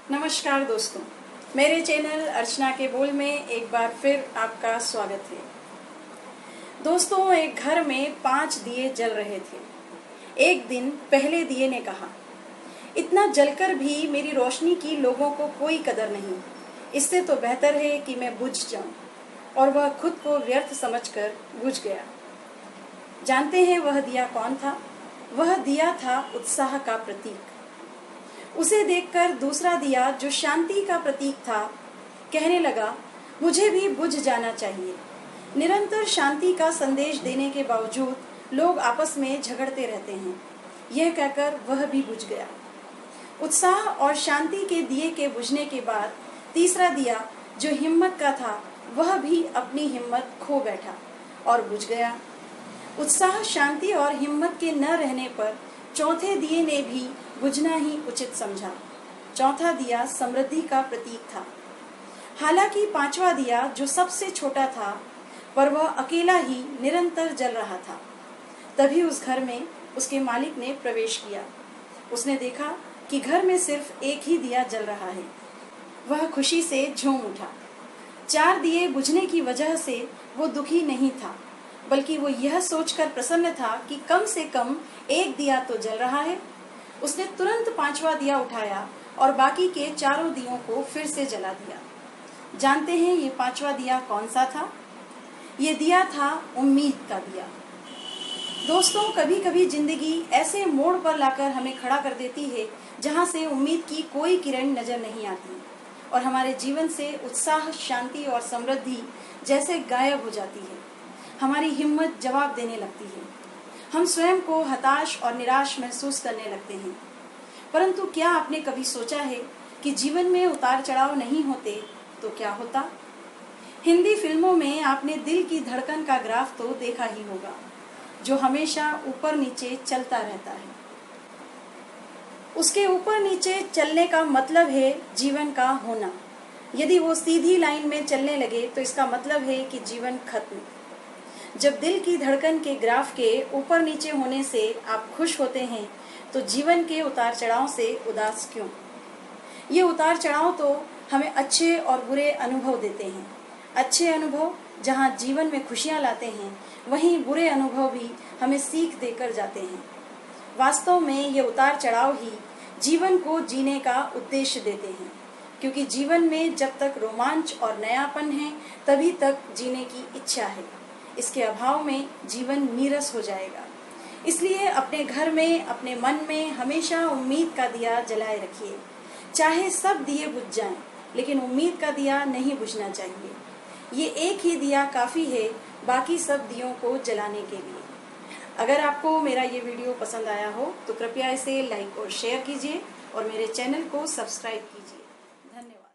नमस्कार दोस्तों, मेरे चैनल अर्चना के बोल में एक बार फिर आपका स्वागत है। दोस्तों, एक घर में 5 दिए जल रहे थे। एक दिन पहले दिए ने कहा, इतना जलकर भी मेरी रोशनी की लोगों को कोई कदर नहीं, इससे तो बेहतर है कि मैं बुझ जाऊं। और वह खुद को व्यर्थ समझकर बुझ गया। जानते हैं वह दिया कौन था? वह दिया था उत्साह का प्रतीक। उसे देखकर दूसरा दिया, जो शांति का प्रतीक था, कहने लगा, मुझे भी बुझ जाना चाहिए। निरंतर शांति का संदेश देने के बावजूद लोग आपस में झगड़ते रहते हैं। यह कहकर वह भी बुझ गया। उत्साह और शांति के दिए के बुझने के बाद तीसरा दिया, जो हिम्मत का था, वह भी अपनी हिम्मत खो बैठा और बुझ गया। उत्साह, शांति और हिम्मत के न रहने पर चौथे दिए ने भी बुझना ही उचित समझा। चौथा दिया समृद्धि का प्रतीक था। हालांकि पांचवा दिया, जो सबसे छोटा था, पर वह अकेला ही निरंतर जल रहा था। तभी उस घर में उसके मालिक ने प्रवेश किया। उसने देखा कि घर में सिर्फ एक ही दिया जल रहा है। वह खुशी से झूम उठा। 4 दिए बुझने की वजह से वो दुखी नहीं था, बल्कि वो यह सोचकर प्रसन्न था कि कम से कम एक दिया तो जल रहा है। उसने तुरंत 5वां दिया उठाया और बाकी के 4 दियों को फिर से जला दिया। जानते हैं ये 5वां दिया कौन सा था? ये दिया था उम्मीद का दिया। दोस्तों, कभी कभी जिंदगी ऐसे मोड़ पर लाकर हमें खड़ा कर देती है जहाँ से उम्मीद की कोई किरण नजर नहीं आती और हमारे जीवन से उत्साह, शांति और समृद्धि जैसे गायब हो जाती है। हमारी हिम्मत जवाब देने लगती है। हम स्वयं को हताश और निराश महसूस करने लगते हैं। परंतु क्या आपने कभी सोचा है कि जीवन में उतार चढ़ाव नहीं होते तो क्या होता? हिंदी फिल्मों में आपने दिल की धड़कन का ग्राफ तो देखा ही होगा, जो हमेशा ऊपर नीचे चलता रहता है। उसके ऊपर नीचे चलने का मतलब है जीवन का होना। यदि वो सीधी लाइन में चलने लगे तो इसका मतलब है कि जीवन खत्म। जब दिल की धड़कन के ग्राफ के ऊपर नीचे होने से आप खुश होते हैं, तो जीवन के उतार चढ़ाव से उदास क्यों? ये उतार चढ़ाव तो हमें अच्छे और बुरे अनुभव देते हैं। अच्छे अनुभव जहाँ जीवन में खुशियाँ लाते हैं, वहीं बुरे अनुभव भी हमें सीख देकर जाते हैं। वास्तव में ये उतार चढ़ाव ही जीवन को जीने का उद्देश्य देते हैं, क्योंकि जीवन में जब तक रोमांच और नयापन है, तभी तक जीने की इच्छा है। इसके अभाव में जीवन नीरस हो जाएगा। इसलिए अपने घर में, अपने मन में हमेशा उम्मीद का दिया जलाए रखिए। चाहे सब दिए बुझ जाएं, लेकिन उम्मीद का दिया नहीं बुझना चाहिए। ये एक ही दिया काफ़ी है बाकी सब दियों को जलाने के लिए। अगर आपको मेरा ये वीडियो पसंद आया हो तो कृपया इसे लाइक और शेयर कीजिए और मेरे चैनल को सब्सक्राइब कीजिए।